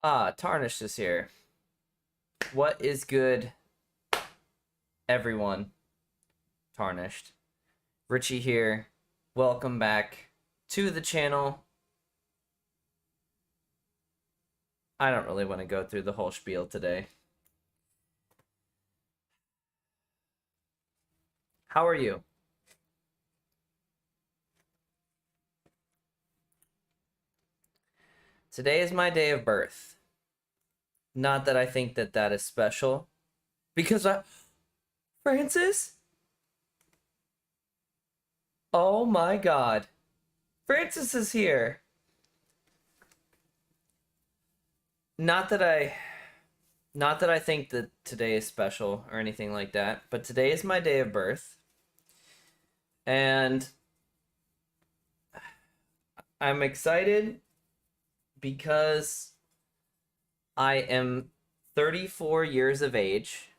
Tarnished is here. What is good, everyone? Tarnished. Richie here. Welcome back to the channel. I don't really want to go through the whole spiel today. How are you? Today is my day of birth. Not that I think that that is special. Because Francis? Oh my god. Francis is here. Not that I think that today is special or anything like that, but today is my day of birth. And I'm excited because I am 34 years of age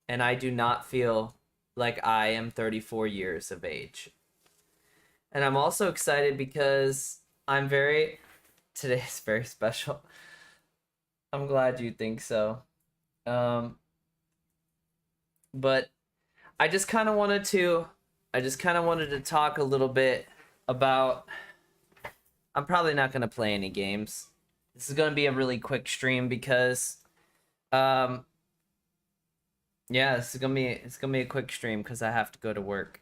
and I do not feel like I am 34 years of age. And I'm also excited because today is very special. I'm glad you think so. But I just kind of wanted to talk a little bit about. I'm probably not going to play any games. This is going to be a really quick stream because yeah, it's going to be a quick stream because I have to go to work.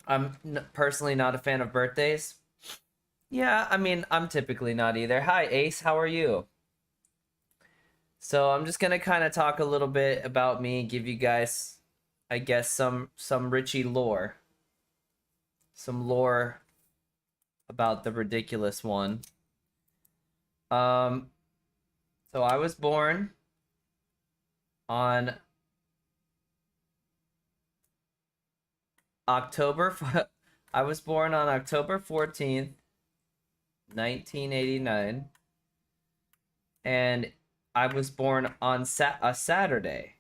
I'm personally not a fan of birthdays. Yeah, I mean, I'm typically not either. Hi, Ace, how are you? So I'm just gonna kind of talk a little bit about me, give you guys, I guess, some Richie lore. Some lore about the ridiculous one. So I was born on I was born on October 14th, 1989. And I was born on a Saturday,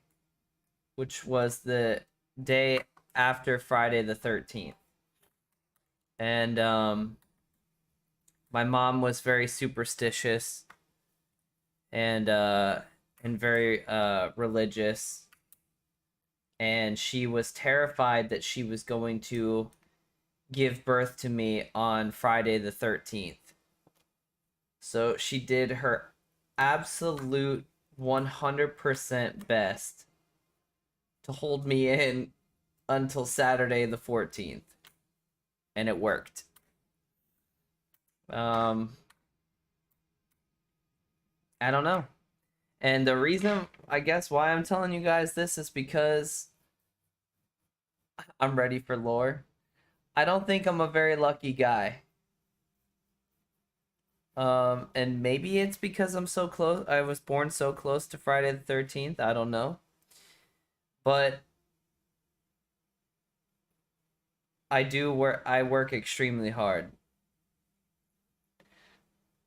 which was the day after Friday the 13th. And my mom was very superstitious and very religious, and she was terrified that she was going to give birth to me on Friday the 13th. So she did her absolute 100% best to hold me in until Saturday the 14th, and it worked. I don't know. And the reason, I guess, why I'm telling you guys this is because I'm ready for lore. I don't think I'm a very lucky guy. And maybe it's because I'm so close. I was born so close to Friday the 13th. I don't know. But I work extremely hard.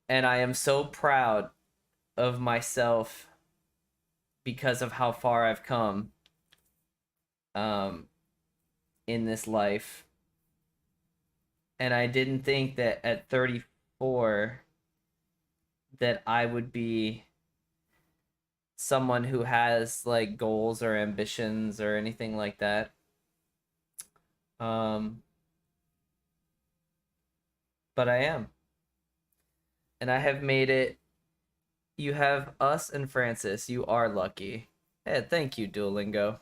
And I am so proud of myself because of how far I've come in this life. And I didn't think that at 34 that I would be someone who has like goals or ambitions or anything like that. But I am. And I have made it. You have us and Francis. You are lucky. Hey, thank you, Duolingo.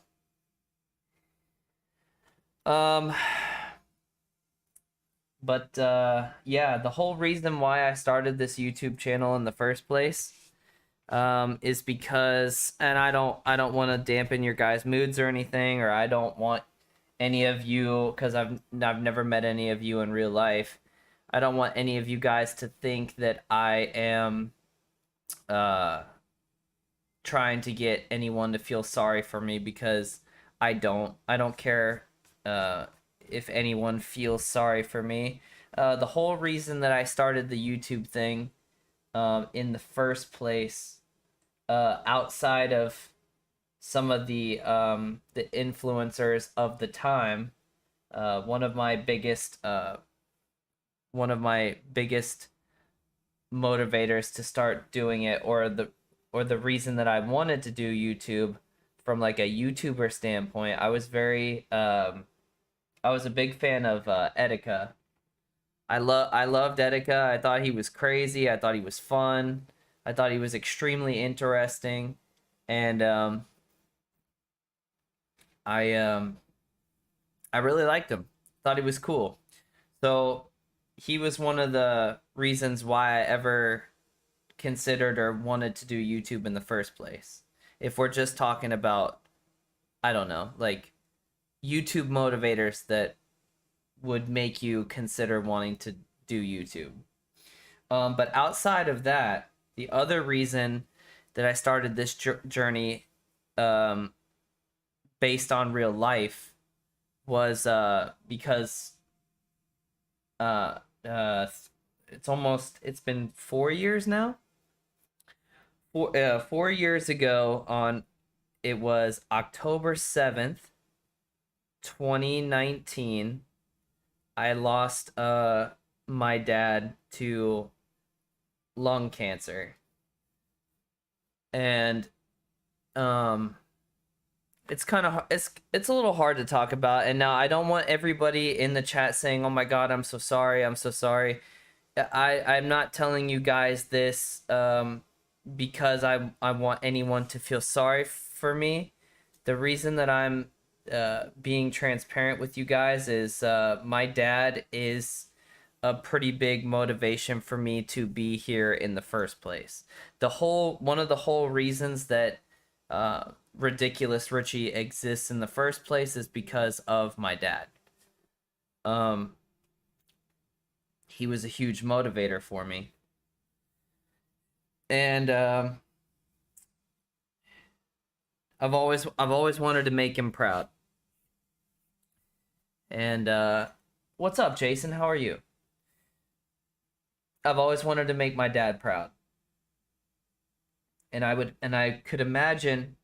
But yeah, the whole reason why I started this YouTube channel in the first place is because, and I don't want to dampen your guys' moods or anything, or I don't want any of you, because I've never met any of you in real life. I don't want any of you guys to think that I am trying to get anyone to feel sorry for me, because I don't care if anyone feels sorry for me. The whole reason that I started the YouTube thing in the first place, outside of some of the influencers of the time, one of my biggest motivators to start doing it, or the reason that I wanted to do YouTube from like a YouTuber standpoint. I was a big fan of Etika. I loved Etika. I thought he was crazy. I thought he was fun. I thought he was extremely interesting, and I um, I really liked him. Thought he was cool. So he was one of the reasons why I ever considered or wanted to do YouTube in the first place. If we're just talking about, I don't know, like YouTube motivators that would make you consider wanting to do YouTube. But outside of that, the other reason that I started this journey um, based on real life was because uh, uh, it's been 4 years now. 4 years ago on it was October 7th, 2019. I lost my dad to lung cancer. And it's kind of it's a little hard to talk about. And now I don't want everybody in the chat saying, "Oh my god, I'm so sorry. I'm so sorry." I'm not telling you guys this because I want anyone to feel sorry for me. The reason that I'm being transparent with you guys is my dad is a pretty big motivation for me to be here in the first place. One of the whole reasons that Ridiculous Richie exists in the first place is because of my dad. He was a huge motivator for me, and I've always wanted to make him proud. And what's up, Jason? How are you? I've always wanted to make my dad proud. And I could imagine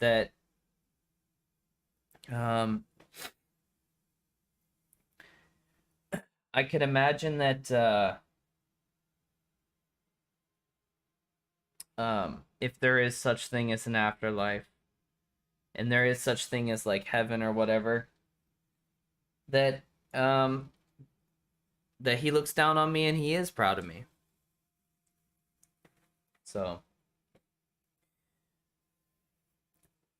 that I could imagine that if there is such thing as an afterlife and there is such thing as like heaven or whatever, that that he looks down on me and he is proud of me. So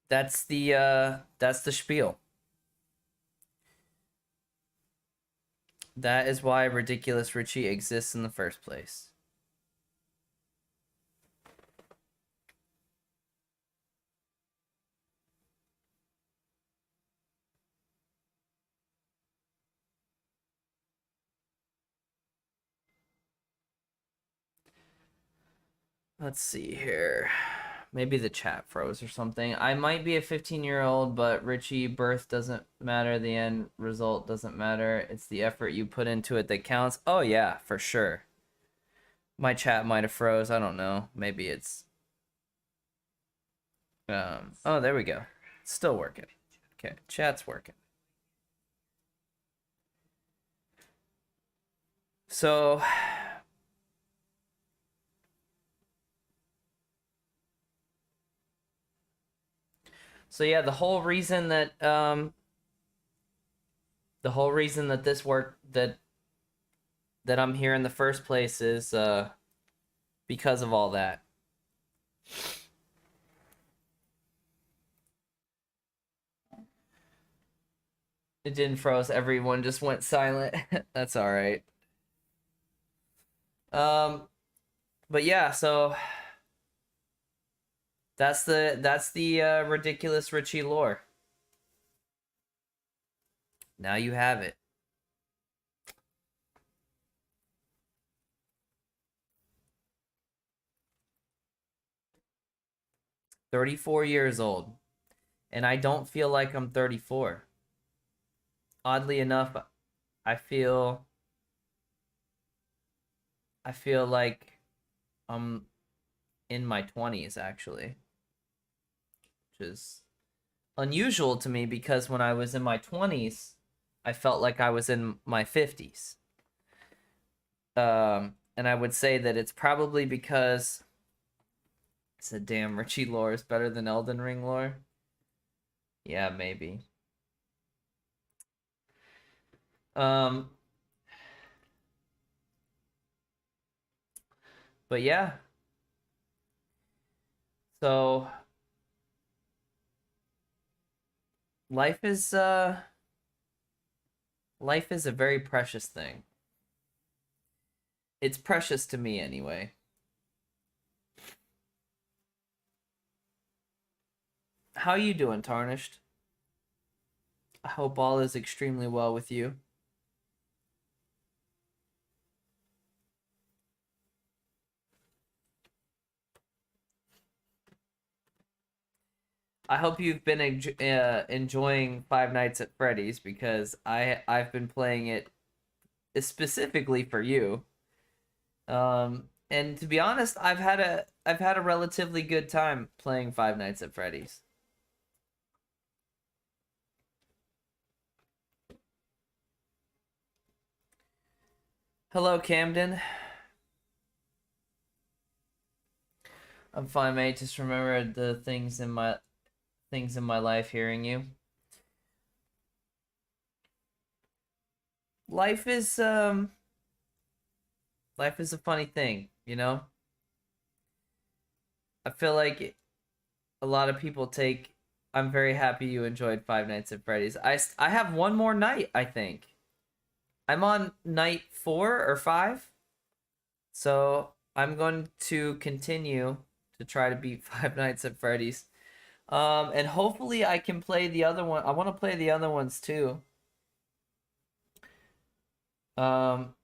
that's the spiel. That is why Ridiculous Richie exists in the first place. Let's see here. Maybe the chat froze or something. I might be a 15-year-old, but Richie, birth doesn't matter. The end result doesn't matter. It's the effort you put into it that counts. Oh, yeah, for sure. My chat might have froze. I don't know. Maybe it's... oh, there we go. It's still working. Okay, chat's working. So... So yeah, the whole reason that this work that I'm here in the first place is because of all that. It didn't froze. Everyone just went silent. That's all right. But yeah, so that's the Ridiculous Richie lore. Now you have it. "34 years old, and I don't feel like I'm 34. Oddly enough, I feel like I'm in my 20s, actually, which is unusual to me because when I was in my 20s, I felt like I was in my 50s. And I would say that it's probably because it's a damn Richie lore is better than Elden Ring lore. Yeah, maybe. Um, but yeah. So life is life is a very precious thing. It's precious to me anyway. How you doing, Tarnished? I hope all is extremely well with you. I hope you've been enjoying Five Nights at Freddy's because I've been playing it specifically for you. And to be honest, I've had a relatively good time playing Five Nights at Freddy's. Hello, Camden. I'm fine, mate. Just remember the things in my life hearing you. Life is life is a funny thing, you know? I feel like a lot of people take I'm very happy you enjoyed Five Nights at Freddy's. I have one more night, I think. I'm on night 4 or 5. So, I'm going to continue to try to beat Five Nights at Freddy's. And hopefully I can play the other one. I want to play the other ones too. Um,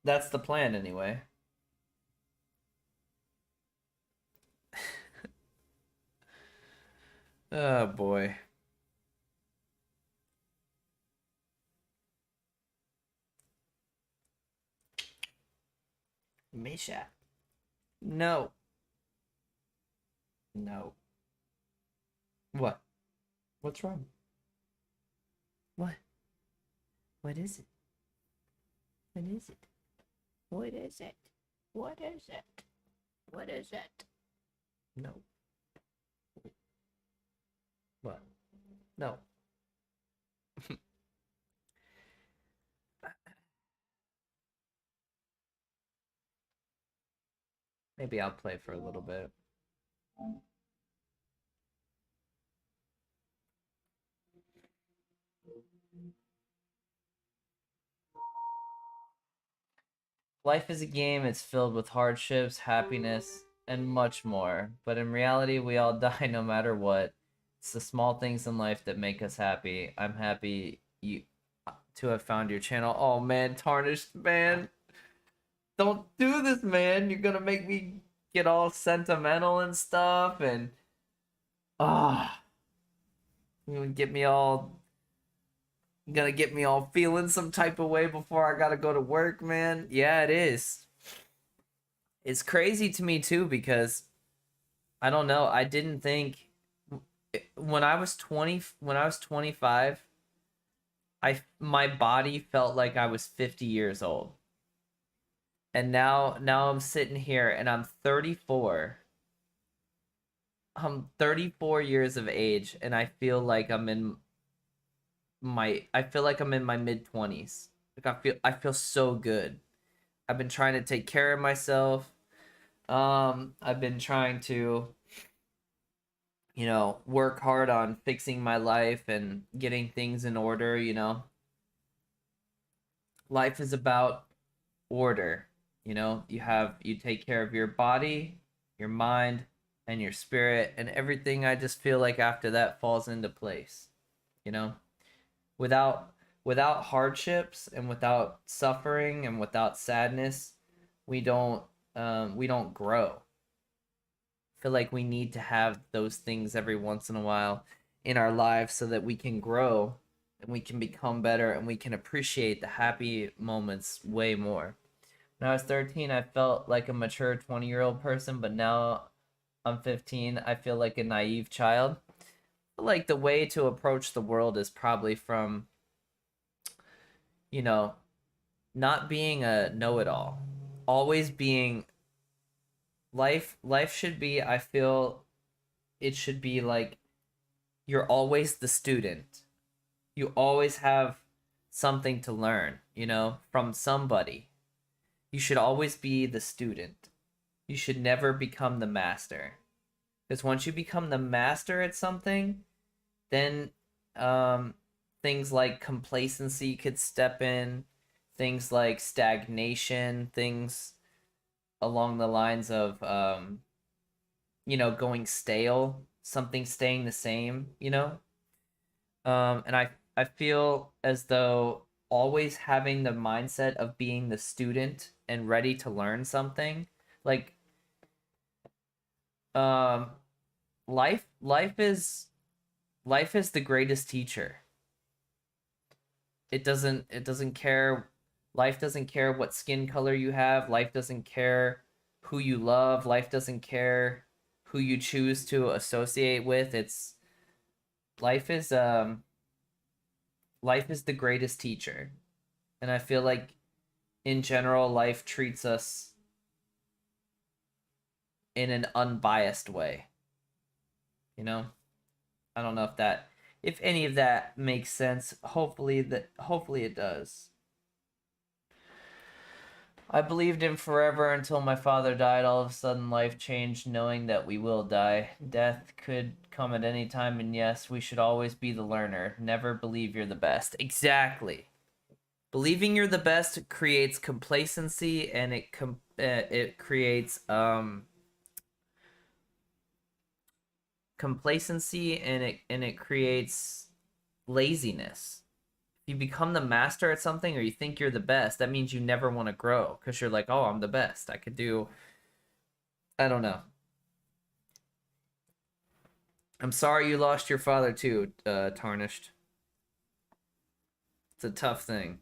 that's the plan anyway. Oh boy. Misha. No. No. What? What's wrong? What? What is it? What is it? What is it? What is it? What is it? No. What? No. Maybe I'll play for a little bit. Life is a game, it's filled with hardships, happiness, and much more. But in reality, we all die no matter what. It's the small things in life that make us happy. I'm happy you to have found your channel. Oh man, Tarnished, man. Don't do this, man. You're gonna make me get all sentimental and stuff and ah, you gonna get me all feeling some type of way before I gotta go to work, man. Yeah, it is. It's crazy to me too because I don't know. I didn't think when I was 25, my body felt like I was 50 years old. And now I'm sitting here and I'm 34. I'm 34 years of age and I feel like I'm in my mid 20s. Like I feel so good. I've been trying to take care of myself. I've been trying to, work hard on fixing my life and getting things in order. Life is about order. You take care of your body, your mind, and your spirit, and everything I just feel like after that falls into place. You know? Without hardships and without suffering and without sadness, we don't grow. I feel like we need to have those things every once in a while in our lives so that we can grow and we can become better and we can appreciate the happy moments way more. When I was 13, I felt like a mature 20-year-old person, but now I'm 15, I feel like a naive child. Like the way to approach the world is probably from, you know, not being a know-it-all, always being life should be, I feel it should be like you're always the student. You always have something to learn, from somebody. You should always be the student. You should never become the master. Because once you become the master at something, then um, things like complacency could step in, things like stagnation, things along the lines of, going stale, something staying the same. And I feel as though always having the mindset of being the student and ready to learn something, like um life is the greatest teacher. It doesn't care. Life doesn't care what skin color you have. Life doesn't care who you love. Life doesn't care who you choose to associate with. It's life is life is the greatest teacher. And I feel like in general life treats us in an unbiased way, you know? I don't know if any of that makes sense. Hopefully it does. I believed in forever until my father died. All of a sudden life changed knowing that we will die. Death could come at any time, and yes, we should always be the learner. Never believe you're the best. Exactly. Believing you're the best creates complacency, and it creates complacency, and it creates laziness. If you become the master at something or you think you're the best, that means you never want to grow because you're like, oh, I'm the best. I could do, I don't know. I'm sorry you lost your father too, Tarnished. It's a tough thing.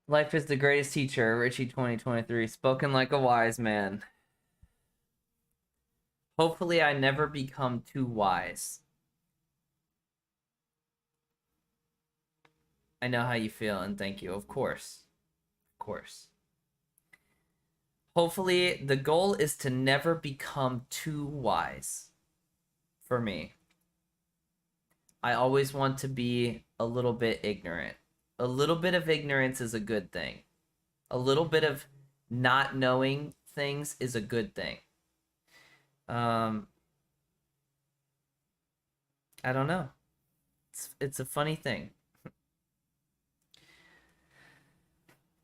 Life is the greatest teacher, Richie 2023, spoken like a wise man. Hopefully, I never become too wise. I know how you feel, and thank you. Of course. Of course. Hopefully, the goal is to never become too wise for me. I always want to be a little bit ignorant. A little bit of ignorance is a good thing. A little bit of not knowing things is a good thing. Um, I don't know. It's a funny thing.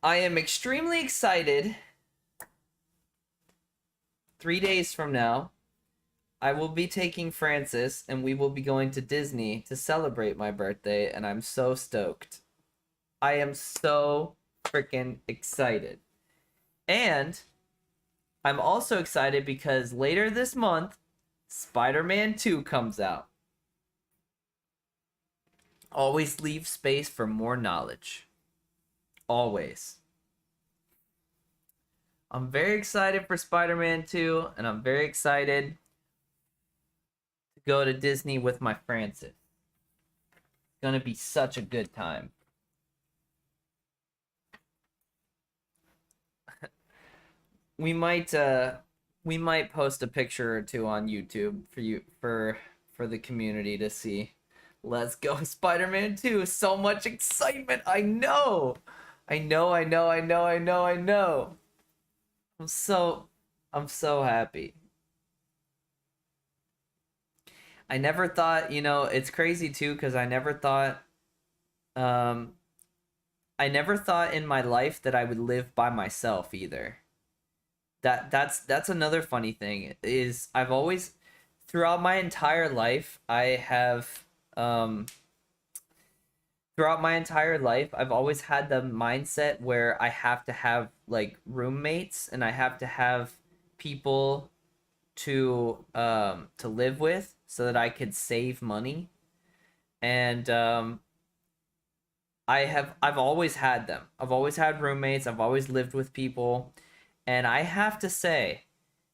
I am extremely excited. 3 days from now, I will be taking Francis and we will be going to Disney to celebrate my birthday, and I'm so stoked. I am so freaking excited. And I'm also excited because later this month, Spider-Man 2 comes out. Always leave space for more knowledge. Always. I'm very excited for Spider-Man 2, and I'm very excited to go to Disney with my Francis. It's gonna be such a good time. We might post a picture or two on YouTube for the community to see. Let's go Spider-Man 2. So much excitement. I know. I know, I know, I know, I know, I know. I'm so happy. I never thought, it's crazy too because um I never thought in my life that I would live by myself either. That's another funny thing is I've always throughout my entire life I have throughout my entire life I've always had the mindset where I have to have like roommates and I have to have people to live with so that I could save money. And I've always had them. I've always had roommates. I've always lived with people. And I have to say,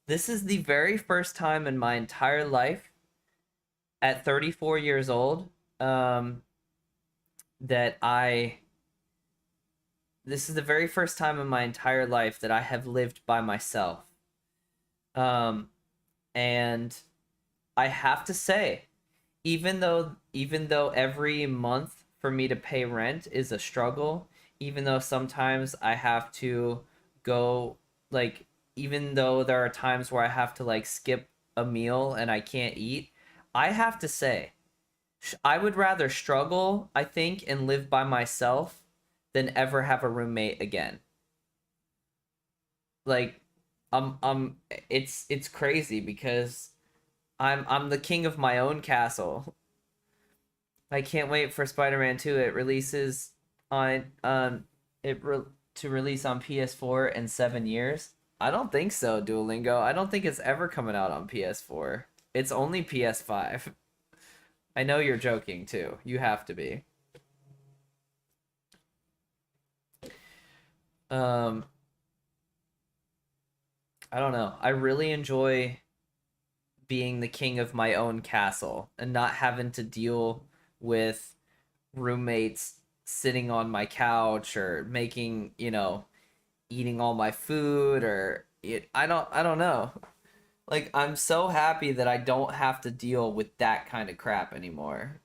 this is the very first time in my entire life at 34 years old that I this is the very first time in my entire life that I have lived by myself. Um, and I have to say, even though every month for me to pay rent is a struggle, even though sometimes I have to go like even though there are times where I have to like skip a meal and I can't eat, I have to say I would rather struggle, I think, and live by myself than ever have a roommate again. Like it's crazy because I'm the king of my own castle. I can't wait for Spider-Man 2. It releases on it re- to release on PS4 in 7 years. I don't think so, Duolingo. I don't think it's ever coming out on PS4. It's only PS5. I know you're joking too. You have to be. Um, I don't know. I really enjoy being the king of my own castle and not having to deal with roommates sitting on my couch or making, eating all my food or I don't know. Like I'm so happy that I don't have to deal with that kind of crap anymore.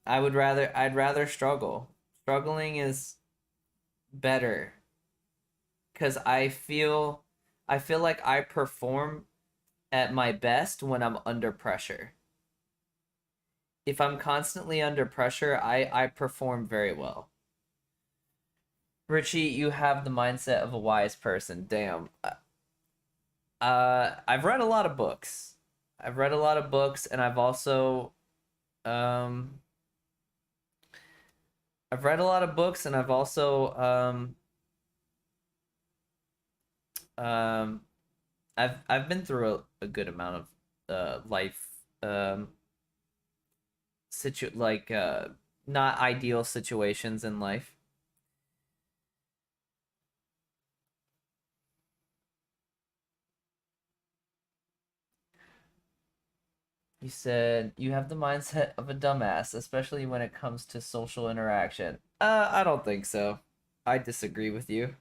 I'd rather struggle. Struggling is better cuz I feel like I perform at my best when I'm under pressure. If I'm constantly under pressure, I perform very well. Richie, you have the mindset of a wise person. Damn. I've read a lot of books. I've read a lot of books, and um, I've read a lot of books, and I've also, um, I've been through a good amount of life, like not ideal situations in life. You said you have the mindset of a dumbass, especially when it comes to social interaction. I don't think so. I disagree with you.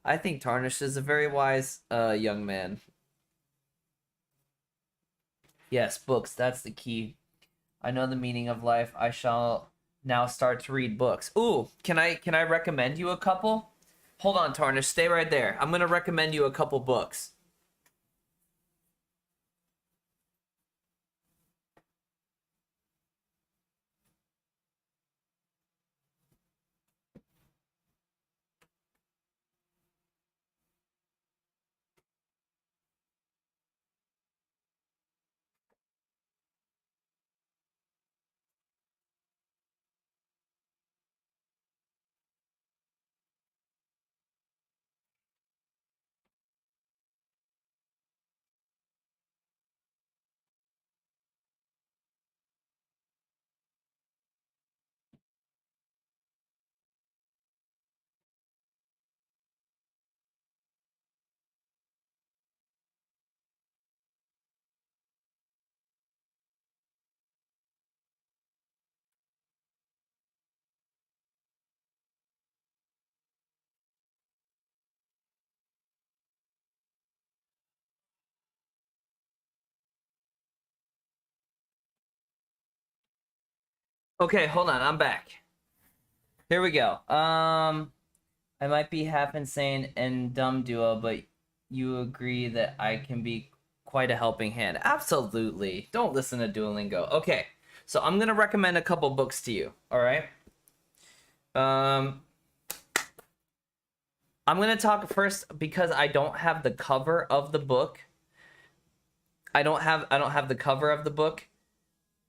I think Tarnish is a very wise young man. Yes, books, that's the key. I know the meaning of life. I shall now start to read books. Ooh, can I recommend you a couple? Hold on, Tarnish, stay right there. I'm gonna recommend you a couple books. Okay, hold on, I'm back. Here we go. I might be half insane and dumb duo, but you agree that I can be quite a helping hand. Absolutely. Don't listen to Duolingo. Okay, so I'm gonna recommend a couple books to you. All right. Um, I'm gonna talk first because I don't have the cover of the book. I don't have the cover of the book.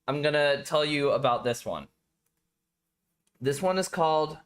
I'm gonna tell you about this one. This one is called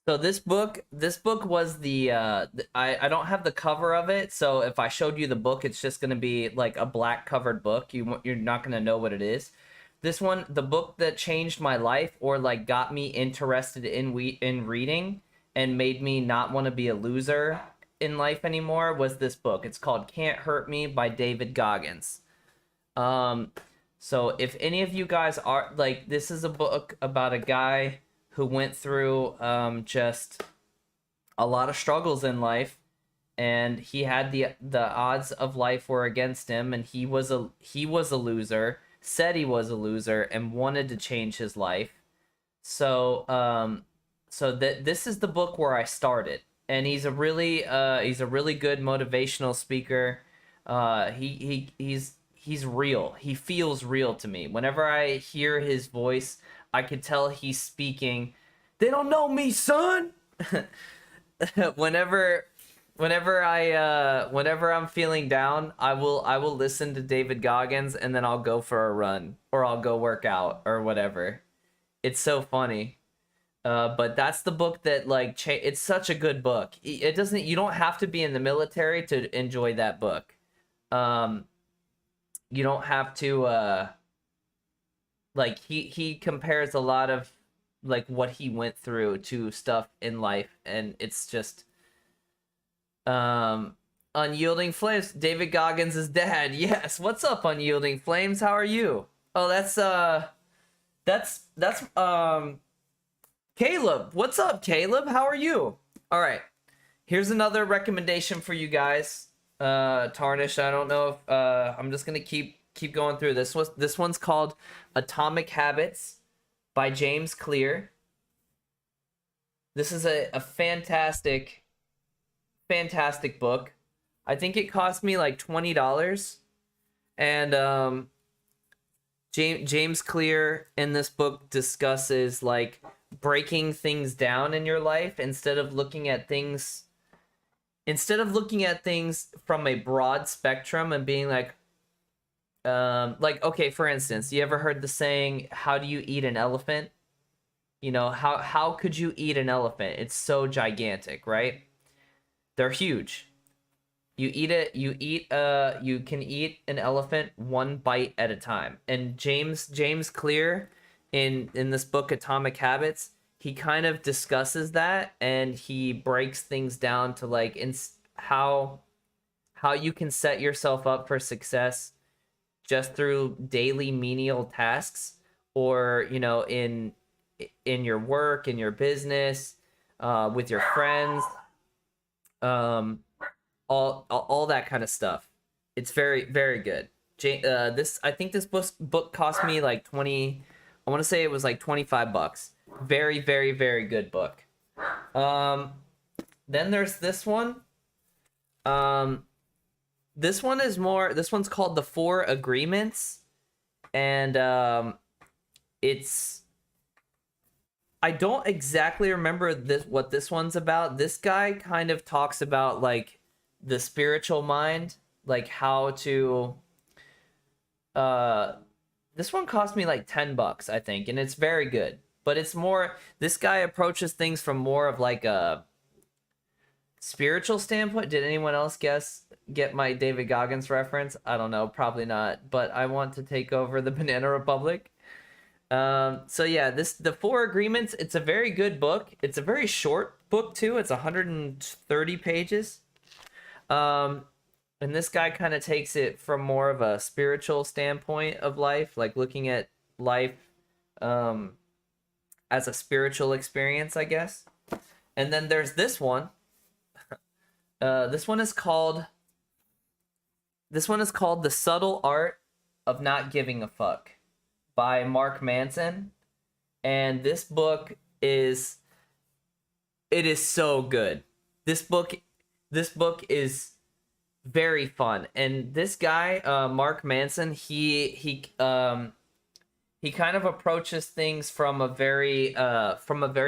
So this book was I don't have the cover of it, so if I showed you the book, it's just gonna be like a black covered book. You're not gonna know what it is. This one, the book that changed my life or like got me interested in reading and made me not want to be a loser in life anymore was this book. It's called Can't Hurt Me by David Goggins. Um, so if any of you guys are like, this is a book about a guy who went through just a lot of struggles in life, and he had the odds of life were against him, and he was a loser, said he was a loser, and wanted to change his life. So this is the book where I started, and he's a really good motivational speaker. He's real. He feels real to me. Whenever I hear his voice, I could tell he's speaking. They don't know me, son. whenever whenever I'm feeling down, I will listen to David Goggins, and then I'll go for a run or I'll go work out or whatever. It's so funny. But that's the book that like it's such a good book. It doesn't You don't have to be in the military to enjoy that book. Um, you don't have to like he compares a lot of like what he went through to stuff in life, and it's just Unyielding Flames, David Goggins' dad. Yes, what's up, Unyielding Flames? How are you? Oh, that's Caleb. What's up, Caleb? How are you? All right. Here's another recommendation for you guys. Tarnish, I don't know if I'm just going to keep going through this. This one's called Atomic Habits by James Clear. This is a fantastic book. I think it cost me like $20, and James Clear in this book discusses like breaking things down in your life instead of looking at things from a broad spectrum and being like, okay, for instance, you ever heard the saying, how do you eat an elephant? How could you eat an elephant? It's so gigantic, right? They're huge. You can eat an elephant one bite at a time. And James Clear in this book Atomic Habits, he kind of discusses that, and he breaks things down to like how you can set yourself up for success just through daily menial tasks, or in your work, in your business, with your friends, all that kind of stuff. It's very, very good. I think this book cost me like 20. I want to say it was like $25. Very, very, very good book. Then there's this one. This one's called The Four Agreements, and I don't exactly remember what this one's about. This guy kind of talks about like the spiritual mind, like how to this one cost me like $10, I think, and it's very good. But it's more, this guy approaches things from more of like a spiritual standpoint. Did anyone else get my David Goggins reference? I don't know, probably not, but I want to take over the Banana Republic. So yeah, The Four Agreements, it's a very good book. It's a very short book too. It's 130 pages. And this guy kind of takes it from more of a spiritual standpoint of life, like looking at life as a spiritual experience, I guess. And then there's this one. This one is called The Subtle Art of Not Giving a Fuck by Mark Manson. And this book is so good. This book is very fun. And this guy, Mark Manson, he kind of approaches things from a very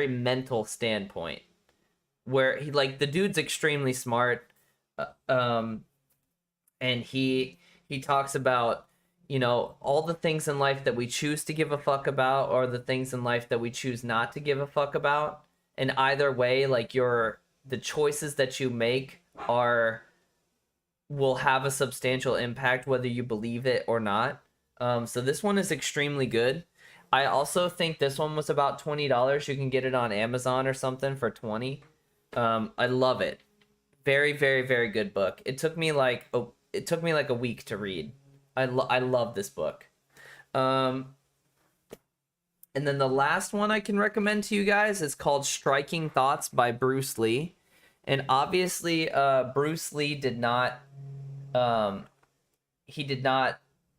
mental standpoint, where he, like, the dude's extremely smart, and he talks about, all the things in life that we choose to give a fuck about, or the things in life that we choose not to give a fuck about, and either way, like the choices that you make are will have a substantial impact whether you believe it or not. So this one is extremely good. I also think this one was about $20. You can get it on Amazon or something for 20. I love it. Very, very, very good book. It took me like a week to read. I love this book. Um, and then the last one I can recommend to you guys is called Striking Thoughts by Bruce Lee. And obviously, Bruce Lee did not he did not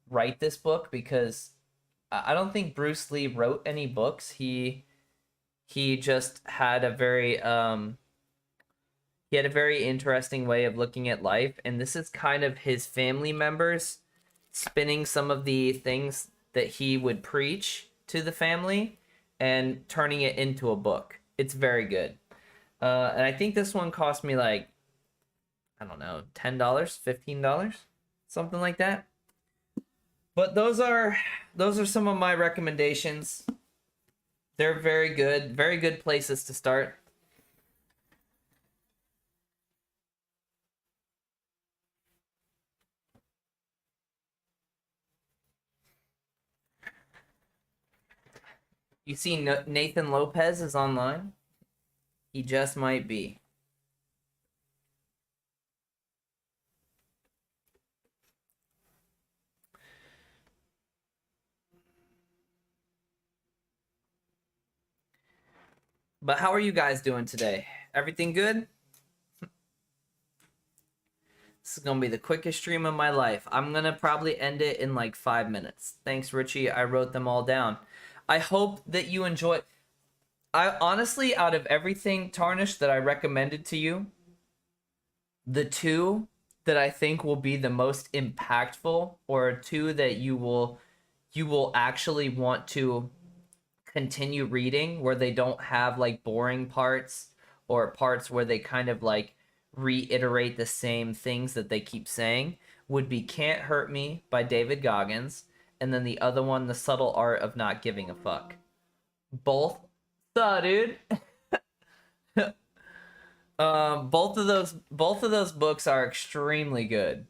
write this book because I don't think Bruce Lee wrote any books. He just had a very he had a very interesting way of looking at life, and this is kind of his family members spinning some of the things that he would preach to the family and turning it into a book. It's very good. And I think this one cost me like, I don't know, $10, $15, something like that. But those are some of my recommendations. They're very good places to start. You see, Nathan Lopez is online. He just might be. But how are you guys doing today? Everything good? This is gonna be the quickest stream of my life. I'm gonna probably end it in like 5 minutes. Thanks, Richie. I wrote them all down. I hope that you enjoy. I honestly, out of everything, Tarnished, that I recommended to you, the two that I think will be the most impactful, or two that you will actually want to continue reading, where they don't have like boring parts or parts where they kind of like reiterate the same things that they keep saying, would be Can't Hurt Me by David Goggins, and then the other one, The Subtle Art of Not Giving a Fuck. Both, dude. Both of those books are extremely good.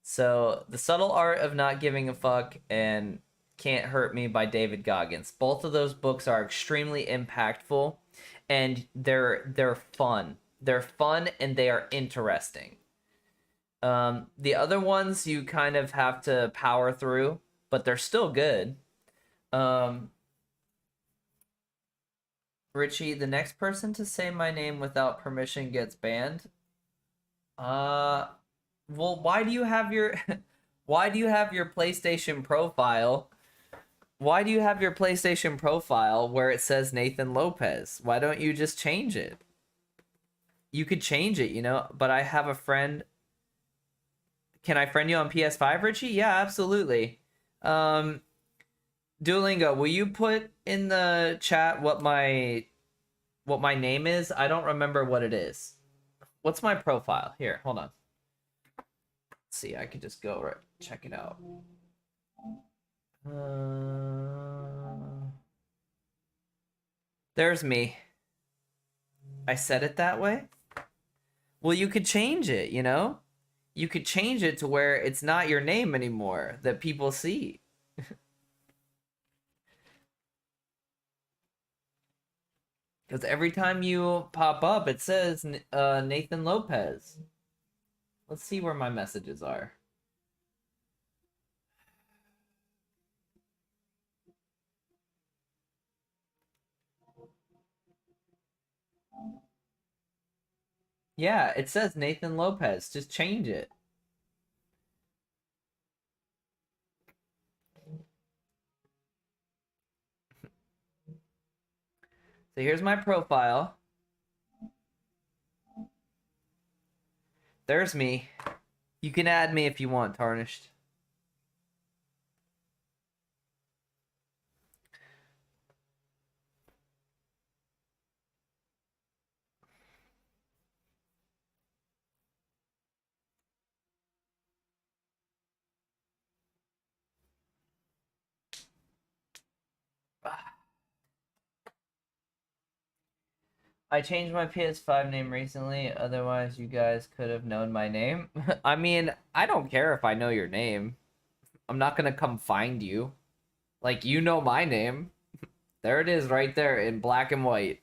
So, The Subtle Art of Not Giving a Fuck and Can't Hurt Me by David Goggins. Both of those books are extremely impactful, and they're fun. They're fun and they are interesting. The other ones you kind of have to power through, but they're still good. Richie, the next person to say my name without permission gets banned. Well, why do you have your why do you have your PlayStation profile? Why do you have your PlayStation profile where it says Nathan Lopez? Why don't you just change it? You could change it, but I have a friend. Can I friend you on PS5, Richie? Yeah, absolutely. Duolingo, will you put in the chat what my name is? I don't remember what it is. What's my profile? Here, hold on. Let's see, I could just go right check it out. There's me. I said it that way? Well, you could change it, You could change it to where it's not your name anymore that people see. Because every time you pop up, it says Nathan Lopez. Let's see where my messages are. Yeah, it says Nathan Lopez. Just change it. So here's my profile. There's me. You can add me if you want, Tarnished. I changed my PS5 name recently, otherwise you guys could have known my name. I mean, I don't care if I know your name. I'm not gonna come find you. Like, you know my name. There it is right there in black and white.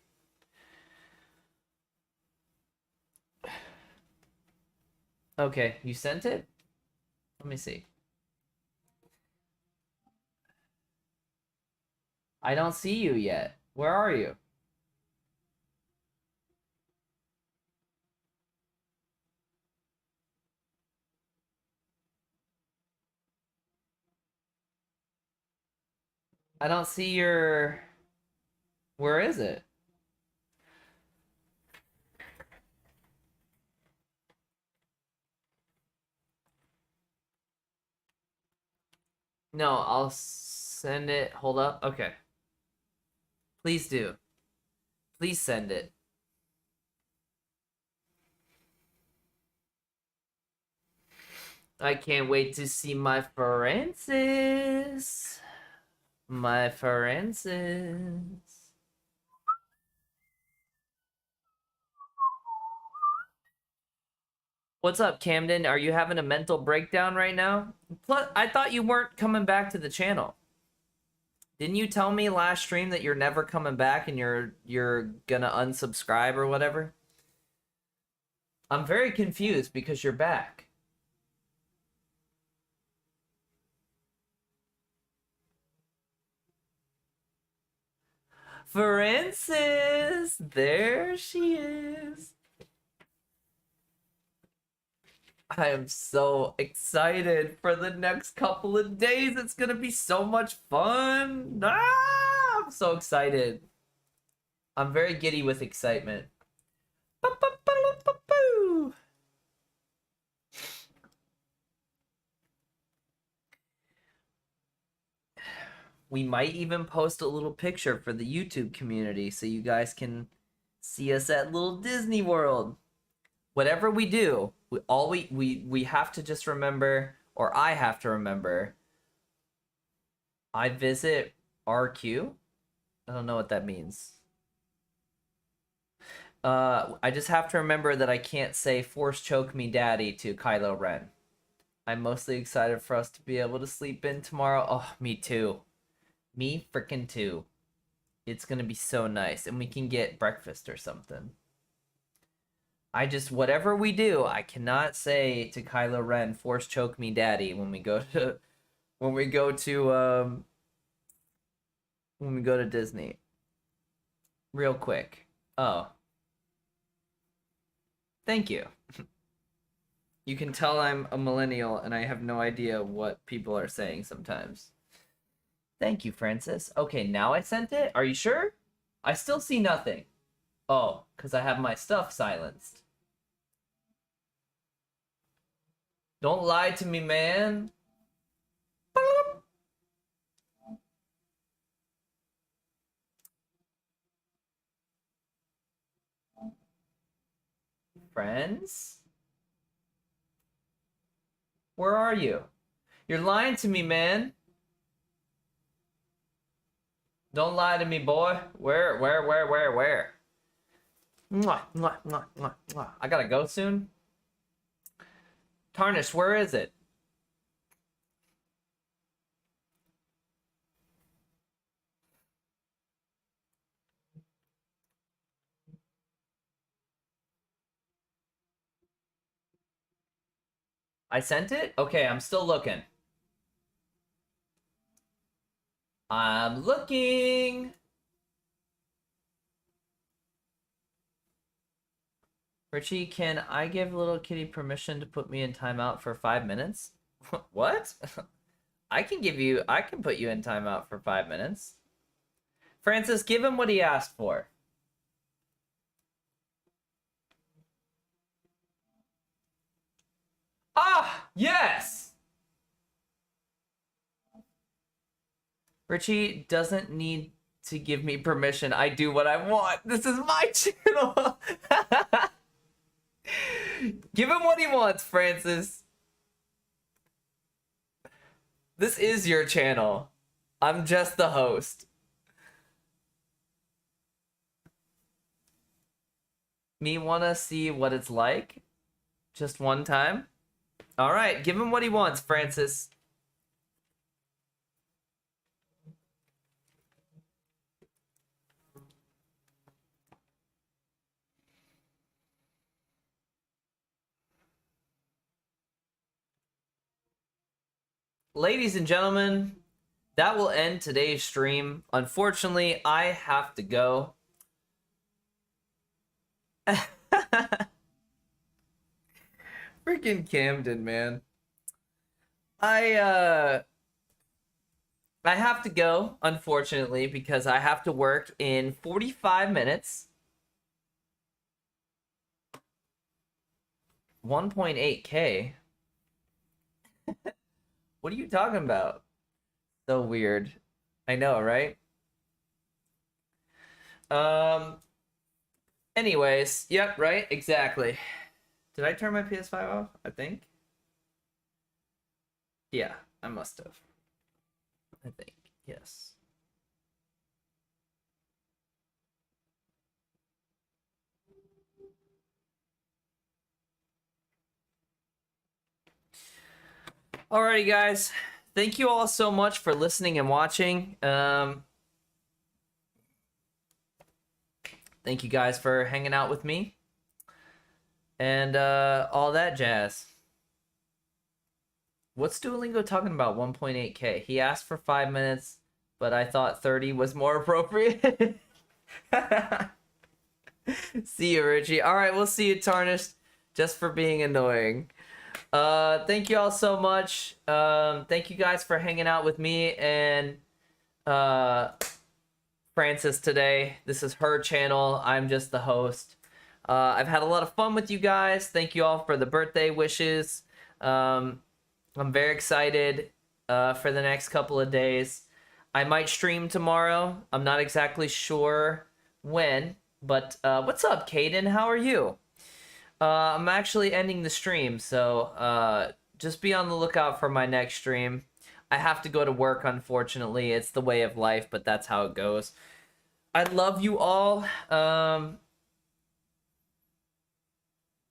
Okay, you sent it? Let me see. I don't see you yet. Where are you? I don't see your... Where is it? No, I'll send it. Hold up. Okay. Please do. Please send it. I can't wait to see my Francis. My Francis. What's up, Camden? Are you having a mental breakdown right now? Plus, I thought you weren't coming back to the channel. Didn't you tell me last stream that you're never coming back and you're gonna unsubscribe or whatever? I'm very confused because you're back. Francis! There she is. I am so excited for the next couple of days. It's gonna be so much fun. Ah, I'm so excited. I'm very giddy with excitement. We might even post a little picture for the YouTube community so you guys can see us at little Disney World. Whatever we do, we have to just remember, or I have to remember, I visit RQ. I don't know what that means. I just have to remember that I can't say "Force choke me, daddy" to Kylo Ren. I'm mostly excited for us to be able to sleep in tomorrow. Oh, me too. Me freaking too. It's gonna be so nice, and we can get breakfast or something. I just, whatever we do, I cannot say to Kylo Ren, "Force choke me, daddy," when we go to when we go to when we go to Disney. Real quick. Oh, thank you. You can tell I'm a millennial and I have no idea what people are saying sometimes. Thank you, Francis. Okay, now I sent it. Are you sure? I still see nothing. Oh, because I have my stuff silenced. Don't lie to me, man. Friends? Where are you? You're lying to me, man. Don't lie to me, boy. Where? Mwah, mwah, mwah, mwah, mwah. I gotta go soon. Tarnish, where is it? I sent it? Okay, I'm still looking. I'm looking. Richie, can I give little kitty permission to put me in timeout for 5 minutes? What? I can put you in timeout for 5 minutes. Francis, give him what he asked for. Ah, yes! Richie doesn't need to give me permission. I do what I want. This is my channel. Give him what he wants, Francis. This is your channel. I'm just the host. me want to see what it's like just one time? All right, give him what he wants, Francis. Ladies and gentlemen, that will end today's stream. Unfortunately, I have to go. Freaking Camden, man. I have to go, unfortunately, because I have to work in 45 minutes. 1.8K. What are you talking about? So weird. I know, right? Anyways, yep, right, exactly. Did I turn my PS5 off? I think. Yeah, I must have. I think, yes. Alrighty, guys. Thank you all so much for listening and watching. Thank you guys for hanging out with me. And all that jazz. What's Duolingo talking about 1.8K? He asked for 5 minutes, but I thought 30 was more appropriate. See you, Richie. Alright, we'll see you, Tarnished, just for being annoying. Thank you all so much. Thank you guys for hanging out with me and Francis today. This is her channel. I'm just the host. I've had a lot of fun with you guys. Thank you all for the birthday wishes. I'm very excited for the next couple of days. I might stream tomorrow. I'm not exactly sure when, but what's up, Caden? How are you? I'm actually ending the stream, so just be on the lookout for my next stream. I have to go to work, unfortunately. It's the way of life, but that's how it goes. I love you all.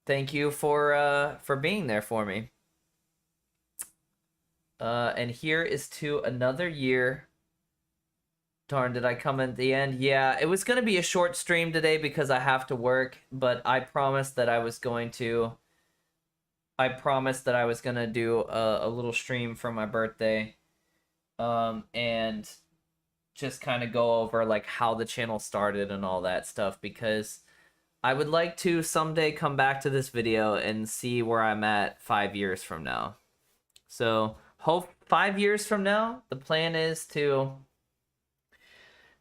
Thank you for being there for me. And here is to another year. Darn, did I come at the end? Yeah, it was going to be a short stream today because I have to work, but I promised that I was going to do a little stream for my birthday. And just kind of go over like how the channel started and all that stuff, because I would like to someday come back to this video and see where I'm at 5 years from now. So, hope 5 years from now, the plan is to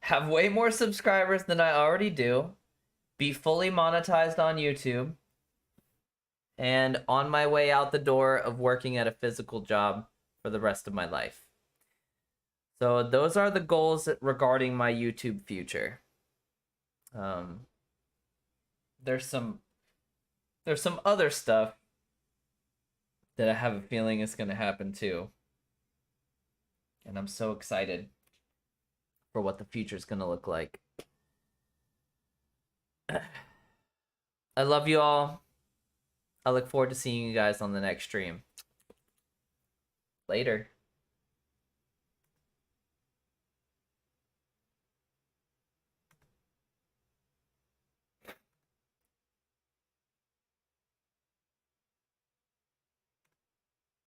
have way more subscribers than I already do, be fully monetized on YouTube, and on my way out the door of working at a physical job for the rest of my life. So those are the goals regarding my YouTube future. There's some other stuff that I have a feeling is going to happen too. And I'm so excited for what the future is going to look like. I love you all. I look forward to seeing you guys on the next stream. Later.